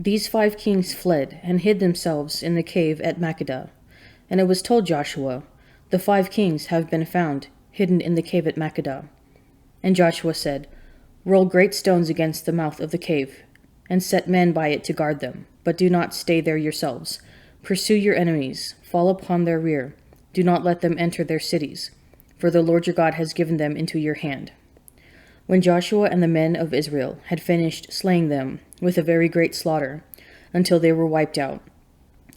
These 5 kings fled and hid themselves in the cave at Makkedah. And it was told Joshua, "The 5 kings have been found, hidden in the cave at Makkedah." And Joshua said, "Roll great stones against the mouth of the cave, and set men by it to guard them, but do not stay there yourselves. Pursue your enemies, fall upon their rear, do not let them enter their cities, for the Lord your God has given them into your hand." When Joshua and the men of Israel had finished slaying them with a very great slaughter, until they were wiped out,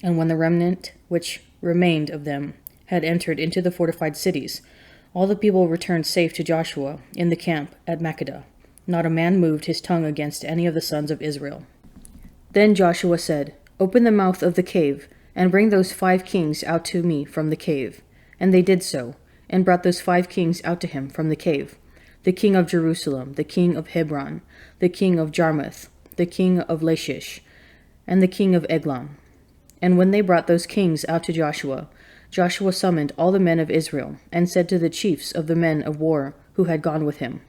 and when the remnant which remained of them had entered into the fortified cities, all the people returned safe to Joshua in the camp at Makkedah. Not a man moved his tongue against any of the sons of Israel. Then Joshua said, "Open the mouth of the cave, and bring those 5 kings out to me from the cave." And they did so, and brought those 5 kings out to him from the cave: the king of Jerusalem, the king of Hebron, the king of Jarmuth, the king of Lachish, and the king of Eglon. And when they brought those kings out to Joshua, Joshua summoned all the men of Israel, and said to the chiefs of the men of war who had gone with him,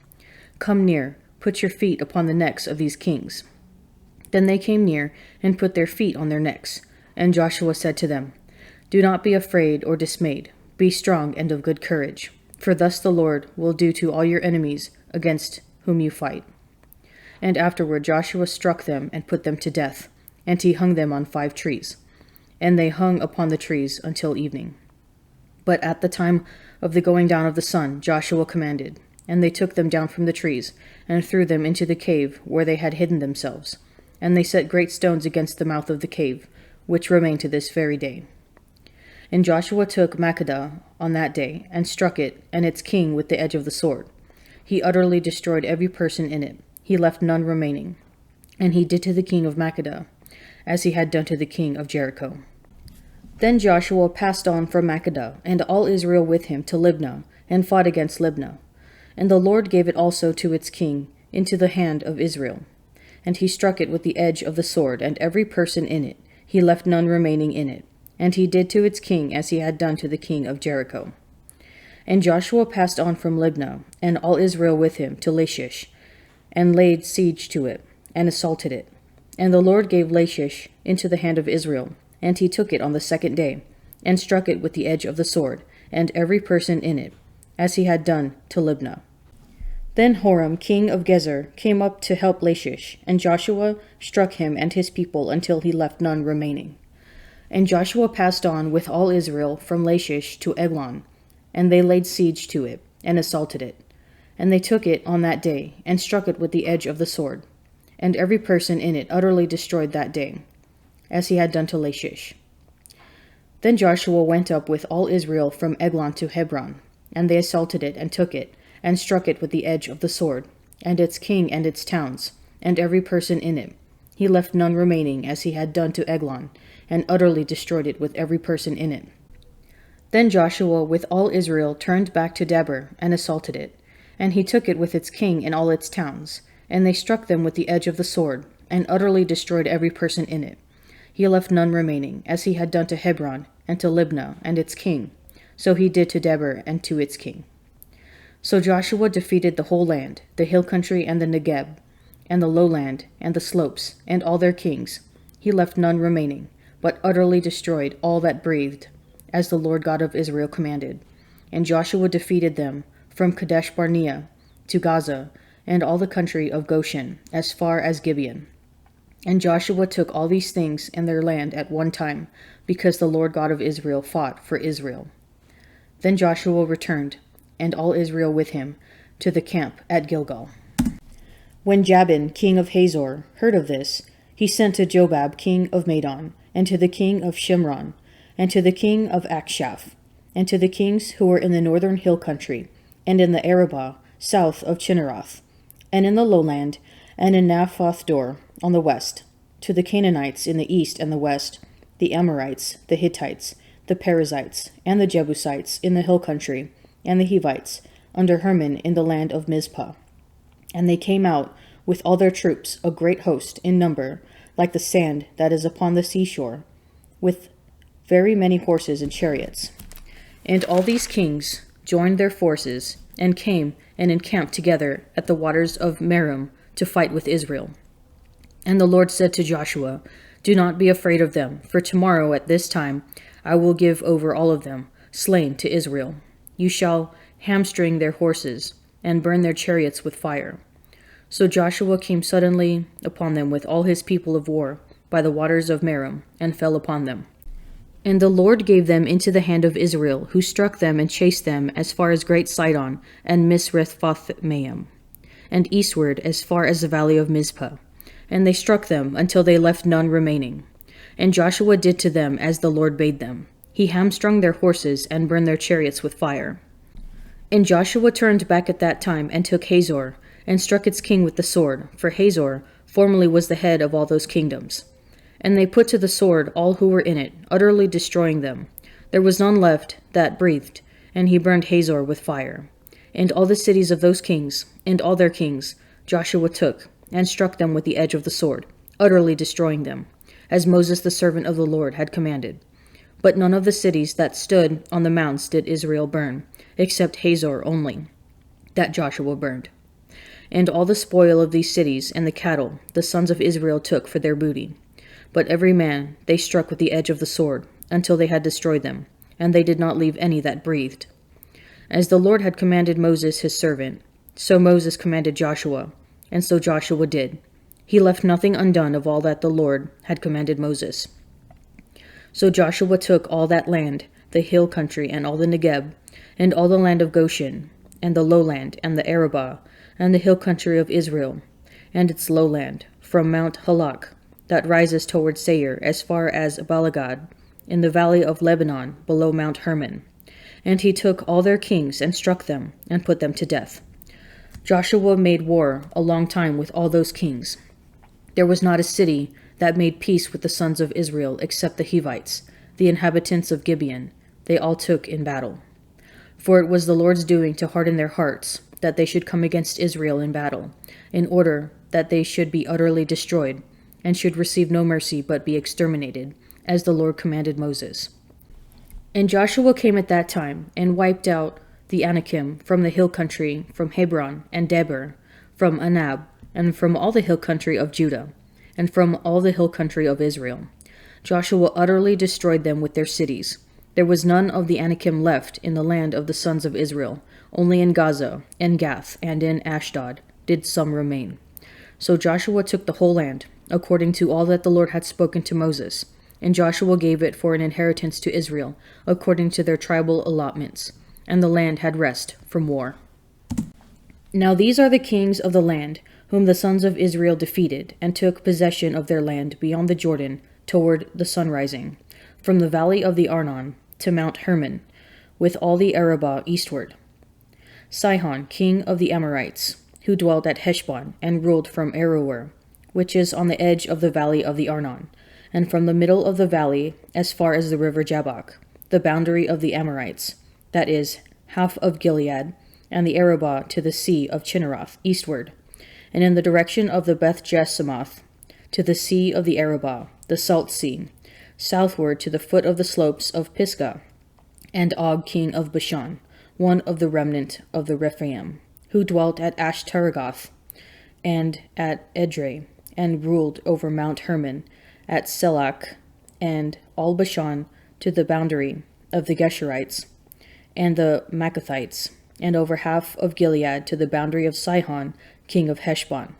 "Come near, put your feet upon the necks of these kings." Then they came near, and put their feet on their necks. And Joshua said to them, "Do not be afraid or dismayed. Be strong and of good courage, for thus the Lord will do to all your enemies against whom you fight." And afterward Joshua struck them and put them to death, and he hung them on 5 trees. And they hung upon the trees until evening. But at the time of the going down of the sun, Joshua commanded, and they took them down from the trees, and threw them into the cave where they had hidden themselves. And they set great stones against the mouth of the cave, which remain to this very day. And Joshua took Makkedah on that day, and struck it and its king with the edge of the sword. He utterly destroyed every person in it. He left none remaining. And he did to the king of Makkedah as he had done to the king of Jericho. Then Joshua passed on from Makkedah, and all Israel with him, to Libnah, and fought against Libnah. And the Lord gave it also to its king into the hand of Israel. And he struck it with the edge of the sword, and every person in it. He left none remaining in it. And he did to its king as he had done to the king of Jericho. And Joshua passed on from Libnah, and all Israel with him, to Lachish, and laid siege to it, and assaulted it. And the Lord gave Lachish into the hand of Israel, and he took it on the 2nd day, and struck it with the edge of the sword, and every person in it, as he had done to Libnah. Then Horam, king of Gezer, came up to help Lachish, and Joshua struck him and his people until he left none remaining. And Joshua passed on with all Israel from Lachish to Eglon, and they laid siege to it, and assaulted it. And they took it on that day, and struck it with the edge of the sword, and every person in it utterly destroyed that day, as he had done to Lachish. Then Joshua went up with all Israel from Eglon to Hebron, and they assaulted it, and took it, and struck it with the edge of the sword, and its king and its towns, and every person in it. He left none remaining, as he had done to Eglon, and utterly destroyed it with every person in it. Then Joshua with all Israel turned back to Debir, and assaulted it, and he took it with its king and all its towns, and they struck them with the edge of the sword, and utterly destroyed every person in it. He left none remaining, as he had done to Hebron, and to Libnah, and its king. So he did to Debir and to its king. So Joshua defeated the whole land, the hill country and the Negeb, and the lowland, and the slopes, and all their kings. He left none remaining, but utterly destroyed all that breathed, as the Lord God of Israel commanded. And Joshua defeated them from Kadesh Barnea to Gaza, and all the country of Goshen, as far as Gibeon. And Joshua took all these things and their land at one time, because the Lord God of Israel fought for Israel. Then Joshua returned, and all Israel with him, to the camp at Gilgal. When Jabin, king of Hazor, heard of this, he sent to Jobab, king of Madon, and to the king of Shimron, and to the king of Akshaph, and to the kings who were in the northern hill country, and in the Arabah, south of Chinneroth, and in the lowland, and in Naphoth-dor on the west, to the Canaanites in the east and the west, the Amorites, the Hittites, the Perizzites, and the Jebusites in the hill country, and the Hivites, under Hermon in the land of Mizpah. And they came out with all their troops, a great host in number, like the sand that is upon the seashore, with very many horses and chariots. And all these kings joined their forces, and came and encamped together at the waters of Merom to fight with Israel. And the Lord said to Joshua, "Do not be afraid of them, for tomorrow at this time I will give over all of them, slain, to Israel. You shall hamstring their horses, and burn their chariots with fire." So Joshua came suddenly upon them with all his people of war by the waters of Merom, and fell upon them. And the Lord gave them into the hand of Israel, who struck them and chased them as far as Great Sidon and Misrephothmaim, and eastward as far as the valley of Mizpah. And they struck them until they left none remaining. And Joshua did to them as the Lord bade them. He hamstrung their horses and burned their chariots with fire. And Joshua turned back at that time and took Hazor, and struck its king with the sword, for Hazor formerly was the head of all those kingdoms. And they put to the sword all who were in it, utterly destroying them. There was none left that breathed, and he burned Hazor with fire. And all the cities of those kings, and all their kings, Joshua took, and struck them with the edge of the sword, utterly destroying them, as Moses the servant of the Lord had commanded. But none of the cities that stood on the mounts did Israel burn, except Hazor only, that Joshua burned. And all the spoil of these cities and the cattle the sons of Israel took for their booty. But every man they struck with the edge of the sword, until they had destroyed them, and they did not leave any that breathed. As the Lord had commanded Moses his servant, so Moses commanded Joshua, and so Joshua did. He left nothing undone of all that the Lord had commanded Moses. So Joshua took all that land, the hill country, and all the Negeb, and all the land of Goshen, and the lowland, and the Arabah, and the hill country of Israel, and its lowland, from Mount Halak, that rises toward Seir, as far as Balagad, in the valley of Lebanon, below Mount Hermon. And he took all their kings, and struck them, and put them to death. Joshua made war a long time with all those kings. There was not a city that made peace with the sons of Israel except the Hivites, the inhabitants of Gibeon. They all took in battle. For it was the Lord's doing to harden their hearts, that they should come against Israel in battle, in order that they should be utterly destroyed, and should receive no mercy but be exterminated, as the Lord commanded Moses. And Joshua came at that time, and wiped out the Anakim from the hill country, from Hebron and Debir, from Anab, and from all the hill country of Judah, and from all the hill country of Israel. Joshua utterly destroyed them with their cities. There was none of the Anakim left in the land of the sons of Israel. Only in Gaza, in Gath, and in Ashdod did some remain. So Joshua took the whole land, according to all that the Lord had spoken to Moses, and Joshua gave it for an inheritance to Israel, according to their tribal allotments. And the land had rest from war. Now these are the kings of the land, whom the sons of Israel defeated, and took possession of their land beyond the Jordan, toward the sunrising, from the valley of the Arnon to Mount Hermon, with all the Arabah eastward. Sihon, king of the Amorites, who dwelt at Heshbon, and ruled from Aroer, which is on the edge of the valley of the Arnon, and from the middle of the valley as far as the river Jabbok, the boundary of the Amorites, that is, half of Gilead, and the Arabah to the sea of Chinneroth, eastward, and in the direction of the Beth-Jesimoth, to the sea of the Arabah, the Salt Sea, southward to the foot of the slopes of Pisgah, and Og king of Bashan, one of the remnant of the Rephaim, who dwelt at Ashtaragoth, and at Edrei, and ruled over Mount Hermon, at Selach, and all Bashan to the boundary of the Geshurites, and the Maccathites, and over half of Gilead to the boundary of Sihon, king of Heshbon.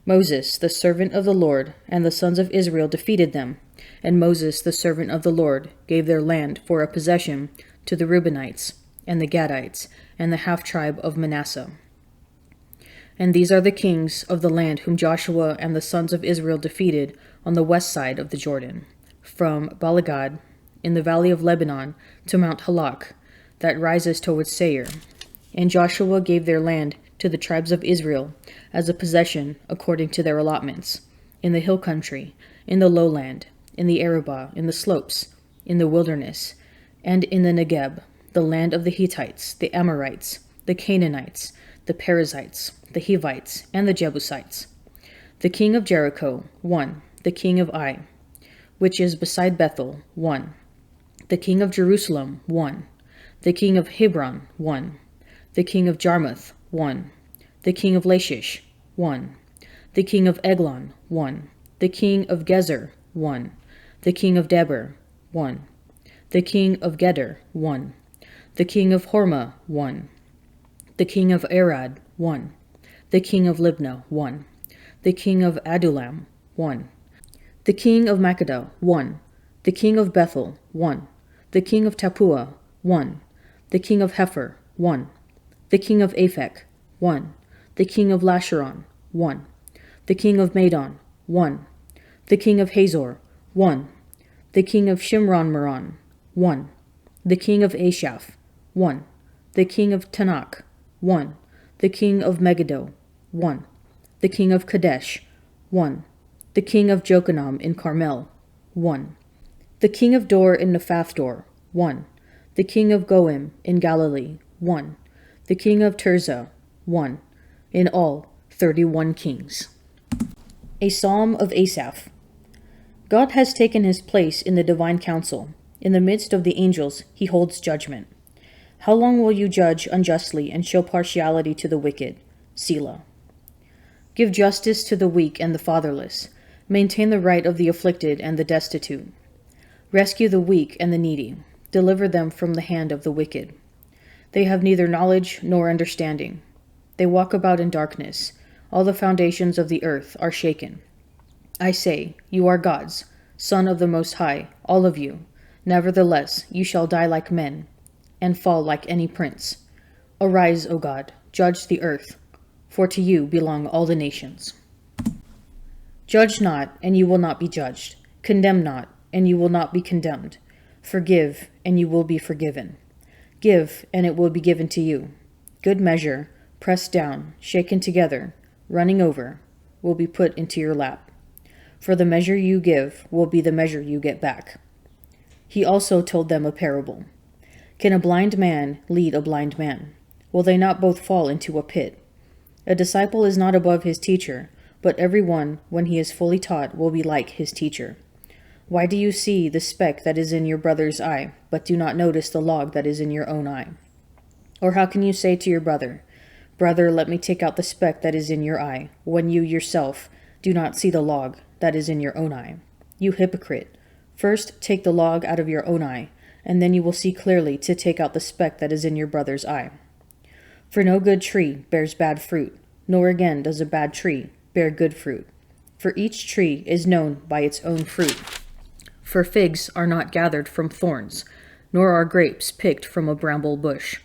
Moses, the servant of the Lord, and the sons of Israel defeated them, and Moses, the servant of the Lord, gave their land for a possession to the Reubenites, and the Gadites, and the half-tribe of Manasseh. And these are the kings of the land whom Joshua and the sons of Israel defeated on the west side of the Jordan, from Balagad, in the valley of Lebanon, to Mount Halak, that rises towards Seir. And Joshua gave their land to the tribes of Israel as a possession according to their allotments, in the hill country, in the lowland, in the Arabah, in the slopes, in the wilderness, and in the Negeb, the land of the Hittites, the Amorites, the Canaanites, the Perizzites, the Hivites, and the Jebusites. The king of Jericho, 1. The king of Ai, which is beside Bethel, 1. The king of Jerusalem, 1. The king of Hebron, 1. The king of Jarmuth, 1. The king of Lachish, 1. The king of Eglon, 1. The king of Gezer, 1. The king of Debir, 1. The king of Geder, 1. The king of Hormah, 1. The king of Arad, 1. The king of Libnah, 1. The king of Adullam, 1. The king of Makkedah, 1. The king of Bethel, 1. The king of Tappuah, 1. The king of Hepher, 1. The king of Aphek, 1. The king of Lasharon, 1. The king of Madon, 1. The king of Hazor, 1. The king of Shimron-Meron, 1. The king of Ashaph, 1. The king of Tanakh, 1. The king of Megiddo, 1. The king of Kadesh, 1. The king of Jokanam in Carmel, 1. The king of Dor in Nephath-dor, 1. The king of Goim in Galilee, 1. The king of Tirzah, 1. In all, 31 kings. A Psalm of Asaph. God has taken his place in the divine council. In the midst of the angels, he holds judgment. How long will you judge unjustly and show partiality to the wicked? Selah. Give justice to the weak and the fatherless. Maintain the right of the afflicted and the destitute. Rescue the weak and the needy. Deliver them from the hand of the wicked. They have neither knowledge nor understanding. They walk about in darkness. All the foundations of the earth are shaken. I say, you are gods, Son of the Most High, all of you. Nevertheless, you shall die like men, and fall like any prince. Arise, O God, judge the earth, for to you belong all the nations. Judge not, and you will not be judged. Condemn not, and you will not be condemned. Forgive, and you will be forgiven. Give, and it will be given to you. Good measure, pressed down, shaken together, running over, will be put into your lap. For the measure you give will be the measure you get back. He also told them a parable. Can a blind man lead a blind man? Will they not both fall into a pit? A disciple is not above his teacher, but everyone, when he is fully taught, will be like his teacher. Why do you see the speck that is in your brother's eye, but do not notice the log that is in your own eye? Or how can you say to your brother, Brother, let me take out the speck that is in your eye, when you yourself do not see the log that is in your own eye? You hypocrite! First take the log out of your own eye, and then you will see clearly to take out the speck that is in your brother's eye. For no good tree bears bad fruit, nor again does a bad tree bear good fruit. For each tree is known by its own fruit. For figs are not gathered from thorns, nor are grapes picked from a bramble bush.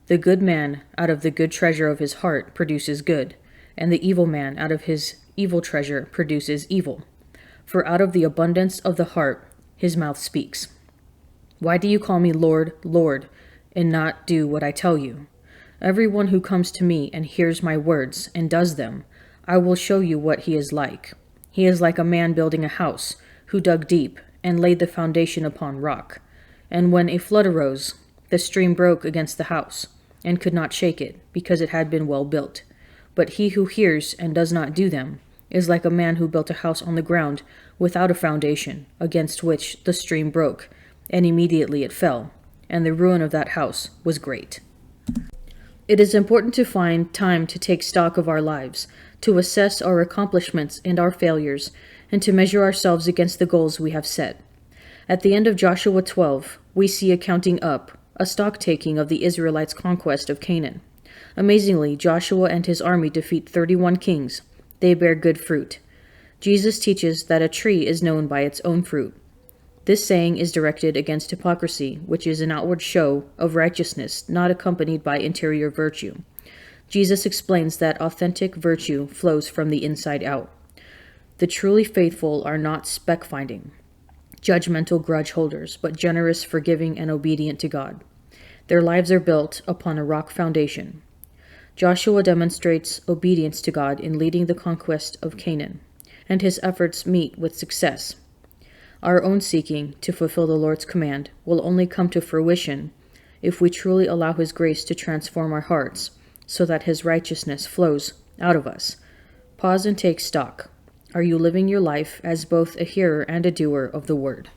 The good man out of the good treasure of his heart produces good, and the evil man out of his evil treasure produces evil. For out of the abundance of the heart his mouth speaks. Why do you call me Lord, Lord, and not do what I tell you? Everyone who comes to me and hears my words and does them, I will show you what he is like. He is like a man building a house, who dug deep and laid the foundation upon rock. And when a flood arose, the stream broke against the house, and could not shake it, because it had been well built. But he who hears and does not do them is like a man who built a house on the ground without a foundation, against which the stream broke, and immediately it fell, and the ruin of that house was great. It is important to find time to take stock of our lives, to assess our accomplishments and our failures, and to measure ourselves against the goals we have set. At the end of Joshua 12, we see a counting up, a stock-taking of the Israelites' conquest of Canaan. Amazingly, Joshua and his army defeat 31 kings. They bear good fruit. Jesus teaches that a tree is known by its own fruit. This saying is directed against hypocrisy, which is an outward show of righteousness not accompanied by interior virtue. Jesus explains that authentic virtue flows from the inside out. The truly faithful are not speck-finding, judgmental grudge holders, but generous, forgiving, and obedient to God. Their lives are built upon a rock foundation. Joshua demonstrates obedience to God in leading the conquest of Canaan, and his efforts meet with success. Our own seeking to fulfill the Lord's command will only come to fruition if we truly allow his grace to transform our hearts, so that his righteousness flows out of us. Pause and take stock. Are you living your life as both a hearer and a doer of the word?